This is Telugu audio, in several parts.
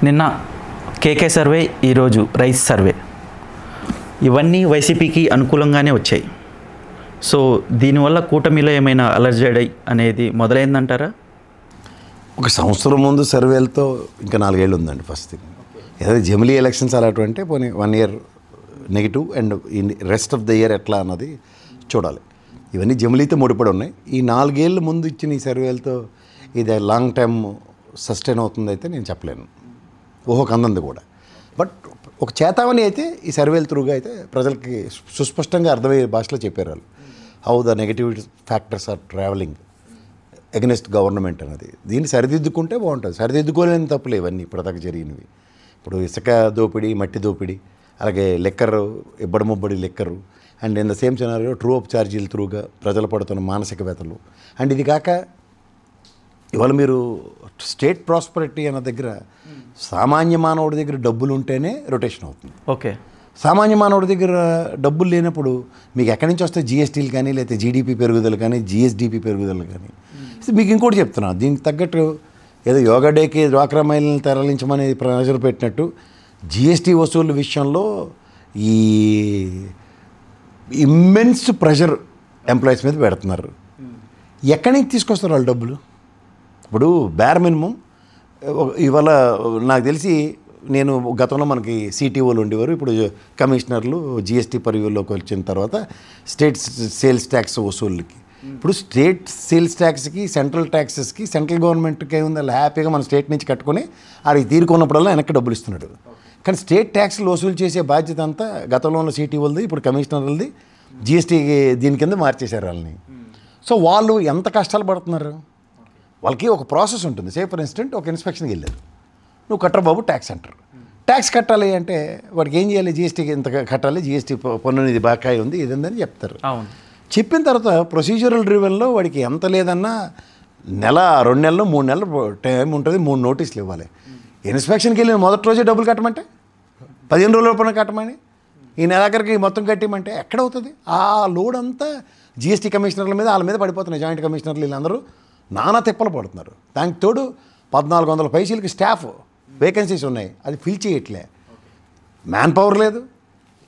నిన్న కేకే సర్వే, ఈరోజు రైస్ సర్వే, ఇవన్నీ వైసీపీకి అనుకూలంగానే వచ్చాయి. సో దీనివల్ల కూటమిలో ఏమైనా అలర్జడి అనేది మొదలైందంటారా? ఒక సంవత్సరం ముందు సర్వేలతో ఇంకా 4 ఏళ్ళు ఉందండి. ఫస్ట్ థింగ్ ఏదైతే జమిలీ ఎలక్షన్స్ అలాంటివంటే పోనీ 1 year negative and rest of the year ఎట్లా అన్నది చూడాలి. ఇవన్నీ జమిలీతో ముడిపడి ఉన్నాయి. ఈ 4 ఏళ్ళ ముందు ఇచ్చిన ఈ సర్వేలతో ఇది లాంగ్ టైమ్ సస్టైన్ అవుతుంది అయితే నేను చెప్పలేను. ఊహకు అందంది కూడా. బట్ ఒక చేతావని అయితే ఈ సర్వేల త్రూగా అయితే ప్రజలకి సుస్పష్టంగా అర్థమయ్యే భాషలో చెప్పారు వాళ్ళు. How the negative factors are travelling against government అన్నది. దీన్ని సరిదిద్దుకుంటే బాగుంటుంది. సరిదిద్దుకోలేని తప్పులు ఇవన్నీ ఇప్పటిదాకా జరిగినవి. ఇప్పుడు ఇసుక దోపిడీ, మట్టి దోపిడీ, అలాగే లెక్కరు, ఇబ్బడి లెక్కరు, and in the same scenario true up ఛార్జీల త్రూగా ప్రజలు పడుతున్న మానసిక వ్యతలు. అండ్ ఇది కాక ఇవాళ మీరు స్టేట్ ప్రాస్పరిటీ అన్న దగ్గర సామాన్య మానవుడి దగ్గర డబ్బులు ఉంటేనే రొటేషన్ అవుతుంది. ఓకే, సామాన్య మానవుడి దగ్గర డబ్బులు లేనప్పుడు మీకు ఎక్కడి నుంచి వస్తే జిఎస్టీలు కానీ, లేకపోతే జీడిపి పెరుగుదల కానీ, జిఎస్డిపి పెరుగుదల కానీ. మీకు ఇంకోటి చెప్తున్నా, దీనికి తగ్గట్టు ఏదో యోగా డేకి డ్వాక్రా మహిళలను తరలించమని ప్రజలు పెట్టినట్టు జిఎస్టీ వసూలు విషయంలో ఈ ఇమ్మెన్స్ ప్రెషర్ ఎంప్లాయీస్ మీద పెడుతున్నారు. ఎక్కడి నుంచి తీసుకొస్తారు వాళ్ళు డబ్బులు? ఇప్పుడు బేర్ మినిమం ఇవాళ నాకు తెలిసి, నేను గతంలో మనకి సిటీఓలు ఉండేవారు, ఇప్పుడు కమిషనర్లు జిఎస్టీ పరివ్యూలోకి వచ్చిన తర్వాత స్టేట్ సేల్స్ ట్యాక్స్ వసూళ్ళకి. ఇప్పుడు స్టేట్ సేల్స్ ట్యాక్స్కి, సెంట్రల్ ట్యాక్సెస్కి సెంట్రల్ గవర్నమెంట్కి ఏముంది, అలా హ్యాపీగా మన స్టేట్ నుంచి కట్టుకొని అది తీరుకున్నప్పుడల్లా వెనక్కి డబ్బులు ఇస్తున్నాడు. కానీ స్టేట్ ట్యాక్స్లు వసూలు చేసే బాధ్యత అంతా గతంలో ఉన్న సిటీఓలది, ఇప్పుడు కమిషనర్లది. జిఎస్టీ దీని కింద మార్చేశారు వాళ్ళని. సో వాళ్ళు ఎంత కష్టాలు పడుతున్నారు? వాళ్ళకి ఒక ప్రాసెస్ ఉంటుంది. సే ఫర్ ఇన్స్టెంట్ ఒక ఇన్స్పెక్షన్కి వెళ్ళారు, నువ్వు కట్టరు బాబు ట్యాక్స్ అంటారు. ట్యాక్స్ కట్టాలి అంటే వాడికి ఏం చేయాలి? జిఎస్టీకి ఇంత కట్టాలి, జిఎస్టీ పన్ను ఇది బాకాయి ఉంది, ఇది ఉందని చెప్తారు. చెప్పిన తర్వాత ప్రొసీజరల్ రివ్యూలో వాడికి ఎంత లేదన్నా నెల, 2 నెలలు, 3 నెలలు టైం ఉంటుంది. 3 నోటీసులు ఇవ్వాలి. ఇన్స్పెక్షన్కి వెళ్ళిన మొదటి రోజే డబ్బులు కట్టమంటే, 15 రోజుల పైన కట్టమని, ఈ నెలాఖరికి మొత్తం కట్టమంటే ఎక్కడవుతుంది? ఆ లోడ్ అంతా జిఎస్టీ కమిషనర్ల మీద, వాళ్ళ మీద పడిపోతున్నాయి. జాయింట్ కమిషనర్లు వీళ్ళందరూ నానా తిప్పలు పడుతున్నారు. దానికి తోడు 1400 పైసలకి స్టాఫ్ వేకెన్సీస్ ఉన్నాయి, అది ఫిల్ చేయట్లే. మ్యాన్ పవర్ లేదు.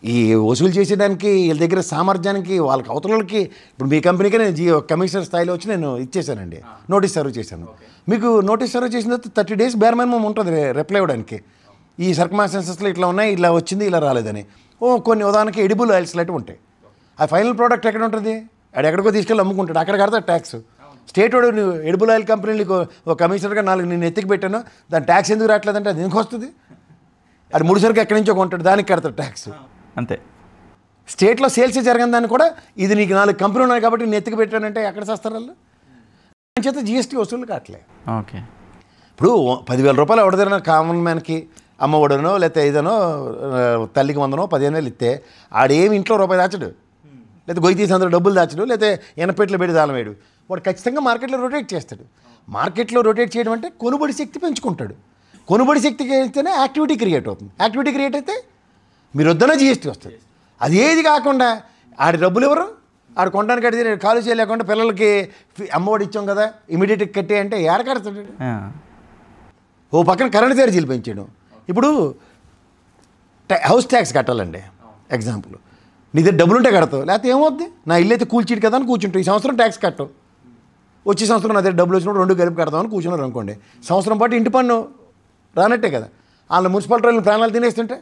ఈ వసూలు చేసేదానికి వీళ్ళ దగ్గర సామర్థ్యానికి, వాళ్ళకి అవతలకి. ఇప్పుడు మీ కంపెనీకి నేను కమిషనర్ స్థాయిలో వచ్చి నేను ఇచ్చేసానండి, నోటీస్ సర్వ్ చేశాను. మీకు నోటీస్ సర్వ్ చేసిన తర్వాత 30 days బేర్ మినిమం ఉంటుంది రిప్లై ఇవ్వడానికి. ఈ సర్కమ్స్టాన్సెస్లో ఇట్లా ఉన్నాయి, ఇలా వచ్చింది, ఇలా రాలేదని. కొన్ని ఉదాహరణకి ఎడిబుల్ ఆయిల్స్ లాంటివి ఉంటాయి. ఆ ఫైనల్ ప్రోడక్ట్ ఎక్కడ ఉంటుంది? అది ఎక్కడికో తీసుకెళ్ళి అమ్ముకుంటాడు, అక్కడ కడతాడు ట్యాక్స్. స్టేట్ వాడు నువ్వు ఎడిబుల్ ఆయిల్ కంపెనీలకు ఒక కమిషనర్గా 4 నేను ఎత్తికి పెట్టాను, దాని ట్యాక్స్ ఎందుకు రావట్లేదంటే అది ఎందుకు వస్తుంది? అది ముడిసరికి ఎక్కడి నుంచో కొంటాడు, దానికి కడతాడు ట్యాక్స్. అంతే. స్టేట్లో సేల్స్ జరగని దాన్ని కూడా ఇది నీకు 4 కంపెనీ ఉన్నాయి కాబట్టి నేను ఎత్తికి పెట్టానంటే ఎక్కడ చేస్తారు వాళ్ళు? దాని చేత జిఎస్టీ వసూలు కావట్లే. ఓకే, ఇప్పుడు 10,000 రూపాయలు ఎవడదైనా కామన్ మ్యాన్కి అమ్మ ఒడనో, లేకపోతే ఏదనో తల్లికి 100నో 15,000 ఇస్తే ఆడేమి ఇంట్లో రూపాయి దాచడు, లేకపోతే గొయ్యి తీసి అందరూ డబ్బులు దాచడు, లేకపోతే ఎనపెట్లు పెట్టి దానం వేయడు. వాడు ఖచ్చితంగా మార్కెట్లో రొటేట్ చేస్తాడు. మార్కెట్లో రొటేట్ చేయడం అంటే కొనుబడి శక్తి పెంచుకుంటాడు. కొనుబడి శక్తి అయితేనే యాక్టివిటీ క్రియేట్ అవుతుంది. యాక్టివిటీ క్రియేట్ అయితే మీరు వద్దనే జిఎస్టీ వస్తుంది. అది ఏది కాకుండా ఆడి డబ్బులు ఎవరు? ఆడు కొనడానికి అడిగితే కాలు చేయలేకుండా పిల్లలకి అమ్మఒడి ఇచ్చాం కదా ఇమీడియట్గా కట్టే అంటే ఏడ కడతాడు? ఓ పక్కన కరెంట్ ఛార్జీలు పెంచాడు. ఇప్పుడు హౌస్ ట్యాక్స్ కట్టాలండి ఎగ్జాంపుల్. నీ దగ్గర డబ్బులు ఉంటే కడతావు, లేకపోతే ఏమవుద్ది? నా ఇల్లు అయితే కూల్చీడు కదా అని కూర్చుంటావు. ఈ సంవత్సరం ట్యాక్స్ కట్టవు, వచ్చే సంవత్సరం నా దగ్గర డబ్బులు వచ్చినప్పుడు 2 కలిపి కడతామని కూర్చున్నారు అనుకోండి. సంవత్సరం పాటు ఇంటి పన్ను రానట్టే కదా. వాళ్ళ మున్సిపాలిటీ వాళ్ళని ప్రాణాలు తినేస్తుంటే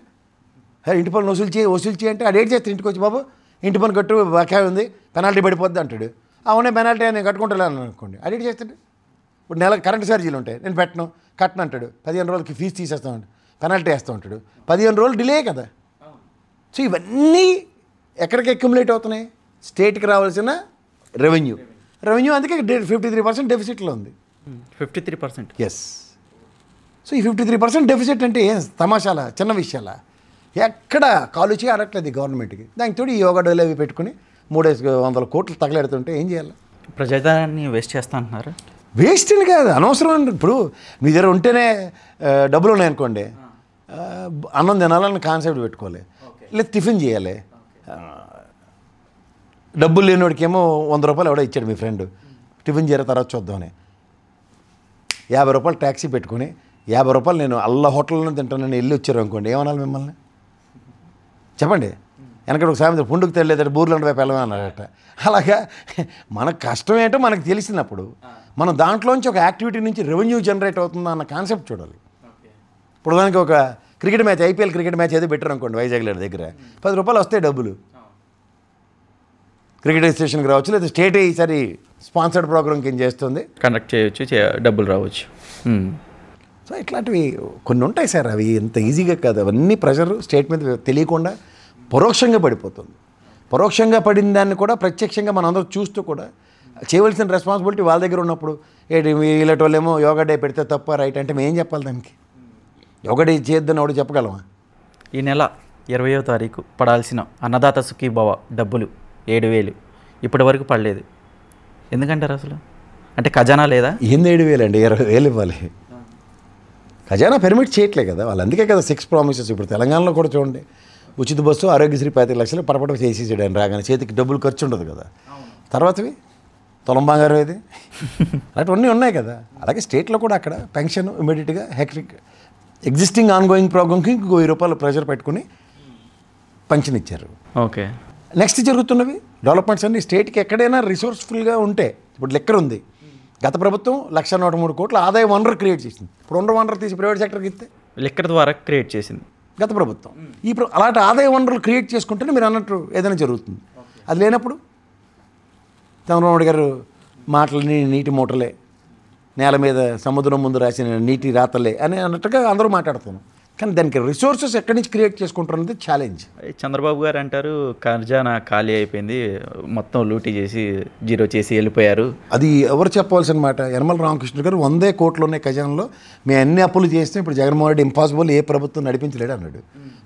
ఇంటి పన్ను వసూలు చేయి అంటే ఆడు ఏడు చేస్తాడు. ఇంటికి వచ్చి బాబు ఇంటి పన్ను కట్టు, బకాయి ఉంది, పెనాల్టీ పడిపోద్ది అంటాడు. అవునే పెనాల్టీ నేను కట్టుకుంటాను అనుకోండి, అడిగి చేస్తాడు. ఇప్పుడు నెల కరెంట్ ఛార్జీలు ఉంటాయి, నేను కట్టను అంటాడు. 15 రోజులకి ఫీజు తీసేస్తామంటాడు, పెనాల్టీ వేస్తూ ఉంటాడు. 15 రోజులు డిలే కదా. సో ఇవన్నీ ఎక్కడికి అక్యుములేట్ అవుతున్నాయి? స్టేట్కి రావాల్సిన రెవెన్యూ. అందుకే 53% డెఫిసిట్లో ఉంది. 53%? ఎస్. సో ఈ 53% డెఫిసిట్ అంటే ఏం తమాషాలా, చిన్న విషయాలా? ఎక్కడ కాలు చేయి అడగట్లేదు గవర్నమెంట్కి. దానికి తోడు ఈ యోగా డోలు అవి పెట్టుకుని 300 కోట్లు తగలెడుతుంటే ఏం చేయాలి? ప్రజాదాన్ని వేస్ట్ చేస్తా అంటున్నారు. వేస్ట్ అని కాదు, అనవసరం అండి. ఇప్పుడు మీ దగ్గర ఉంటేనే డబ్బులు ఉన్నాయనుకోండి, అన్నం తినాలని కాన్సెప్ట్ పెట్టుకోవాలి, లేదా టిఫిన్ చేయాలి. డబ్బులు లేనివాడికేమో 100 రూపాయలు ఎవడో ఇచ్చాడు మీ ఫ్రెండ్, టిఫిన్ చేయరా తర్వాత చూద్దామని 50 రూపాయలు ట్యాక్సీ పెట్టుకుని రూపాయలు నేను అల్ల హోటల్లో తింటానని వెళ్ళి వచ్చారు అనుకోండి, ఏమనాలి మిమ్మల్ని? చెప్పండి. వెనకటి ఒక సామెత, పుండుకు తెలియదంటే బూర్లు వైపు వెళ్ళమే అన్నారట. అలాగా మనకు కష్టం ఏంటో మనకు తెలిసినప్పుడు మనం దాంట్లోంచి ఒక యాక్టివిటీ నుంచి రెవెన్యూ జనరేట్ అవుతుందా అన్న కాన్సెప్ట్ చూడాలి. ఇప్పుడు దానికి ఒక cricket match, IPL cricket match ఏదో పెట్టారు అనుకోండి వైజాగ్ దగ్గర, 10 రూపాయలు వస్తాయి డబ్బులు. క్రికెట్ స్టేషన్కి రావచ్చు, లేదా స్టేట్ ఈసారి స్పాన్సర్డ్ ప్రోగ్రామ్కి ఏం చేస్తుంది, కండక్ట్ చేయొచ్చు, డబ్బులు రావచ్చు. సో ఇట్లాంటివి కొన్ని ఉంటాయి సార్. అవి ఎంత ఈజీగా కాదు. అవన్నీ ప్రెషర్ స్టేట్ మీద తెలియకుండా పరోక్షంగా పడిపోతుంది. పరోక్షంగా పడిన దాన్ని కూడా ప్రత్యక్షంగా మనం అందరూ చూస్తూ కూడా చేయవలసిన రెస్పాన్సిబిలిటీ వాళ్ళ దగ్గర ఉన్నప్పుడు, వీళ్ళటి వాళ్ళేమో యోగా డే పెడితే తప్ప రైట్ అంటే మేము ఏం చెప్పాలి దానికి? యోగా డే చేయొద్దని ఎవడు చెప్పగలమా? ఈ నెల 20వ తారీఖు పడాల్సిన అన్నదాత సుఖీభవ డబ్బులు 7,000 ఇప్పటి వరకు పడలేదు. ఎందుకంటారు అసలు? అంటే ఖజానా లేదా? ఏంది 7,000 అండి? 20,000 ఇవ్వాలి. ఖజానా పెర్మిట్ చేయట్లే కదా వాళ్ళు. అందుకే కదా 6 ప్రామిసెస్. ఇప్పుడు తెలంగాణలో కూడా చూడండి, ఉచిత బస్సు, ఆరోగ్యశ్రీ 15 లక్షలు పడపడ చేసేసాడు ఆయన రాగానే. చేతికి డబ్బులు ఖర్చు ఉండదు కదా. తర్వాతవి తులం బంగారం ఏది అలాంటివన్నీ ఉన్నాయి కదా. అలాగే స్టేట్లో కూడా అక్కడ పెన్షన్ ఇమీడియట్గా ఎగ్జిస్టింగ్ ఆన్గోయింగ్ ప్రోగ్రామ్కి 1000 రూపాయలు ప్రెషర్ పెట్టుకుని పెన్షన్ ఇచ్చారు. ఓకే. నెక్స్ట్ జరుగుతున్నవి డెవలప్మెంట్స్ అన్ని స్టేట్కి ఎక్కడైనా రిసోర్స్ఫుల్గా ఉంటే, ఇప్పుడు లెక్కర్ ఉంది, గత ప్రభుత్వం 1,103 కోట్ల ఆదాయ వనరు క్రియేట్ చేసింది. ఇప్పుడు వనరు తీసి ప్రైవేట్ సెక్టర్కి ఇస్తే లెక్కర్ ద్వారా క్రియేట్ చేసింది గత ప్రభుత్వం. అలాంటి ఆదాయ వనరులు క్రియేట్ చేసుకుంటేనే మీరు అన్నట్టు ఏదైనా జరుగుతుంది. అది లేనప్పుడు చంద్రబాబు గారు మాటలని నీటి మూటలే, నేల మీద సముద్రం ముందు రాసిన నీటి రాతలే అని అన్నట్టుగా అందరూ మాట్లాడుతున్నాం. కానీ దానికి రిసోర్సెస్ ఎక్కడి నుంచి క్రియేట్ చేసుకుంటారు అనేది ఛాలెంజ్. చంద్రబాబు గారు అంటారు ఖజానా ఖాళీ అయిపోయింది, మొత్తం లూటీ చేసి జీరో చేసి వెళ్ళిపోయారు. అది ఎవరు చెప్పవలసిన మాట? యనమల రామకృష్ణ గారు 100 కోట్లు ఉన్నాయి ఖజానాలో, మేము అన్ని అప్పులు చేస్తే ఇప్పుడు జగన్మోహన్ రెడ్డి ఇంపాసిబుల్, ఏ ప్రభుత్వం నడిపించలేడు అన్నాడు.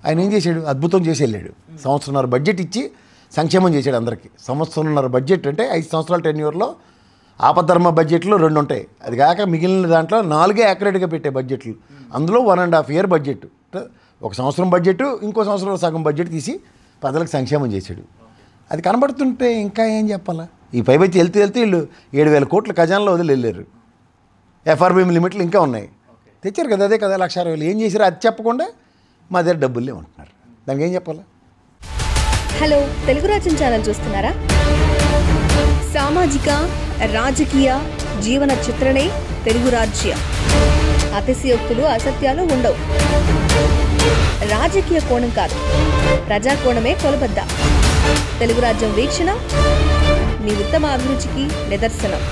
ఆయన ఏం చేశాడు? అద్భుతం చేసి వెళ్ళాడు. 1.5 సంవత్సరం బడ్జెట్ ఇచ్చి సంక్షేమం చేశాడు అందరికీ. 1.5 సంవత్సరం బడ్జెట్ అంటే 5 సంవత్సరాల టెన్యూర్లో ఆపద్ధర్మ బడ్జెట్లు 2 ఉంటాయి. అది కాక మిగిలిన దాంట్లో 4 యాక్యురేట్గా పెట్టే బడ్జెట్లు. అందులో 1.5 year బడ్జెట్, 1 సంవత్సరం బడ్జెట్, ఇంకో సంవత్సరంలో సగం బడ్జెట్ తీసి ప్రజలకు సంక్షేమం చేశాడు. అది కనబడుతుంటే ఇంకా ఏం చెప్పాలా? ఈ పైబచ్చి వెళ్తే వీళ్ళు 7,000 కోట్ల ఖజానాలో వదిలి వెళ్ళారు. ఎఫ్ఆర్బిఎం లిమిట్లు ఇంకా ఉన్నాయి, తెచ్చారు కదా. అదే కదా 1,60,000. ఏం చేశారు అది చెప్పకుండా మా దగ్గర డబ్బులే ఉంటున్నారు. దానికి ఏం చెప్పాలా? హలో, తెలుగు రాజ్యం ఛానల్ చూస్తున్నారా? సామాజిక, రాజకీయ, జీవన చిత్రణే తెలుగు రాజ్యం. అతిశయోక్తులు, అసత్యాలు ఉండవు. రాజకీయ కోణం కాదు, ప్రజా కోణమే కొలబద్ద. తెలుగు రాజ్యం వీక్షణ మీ ఉత్తమ అభిరుచికి నిదర్శనం.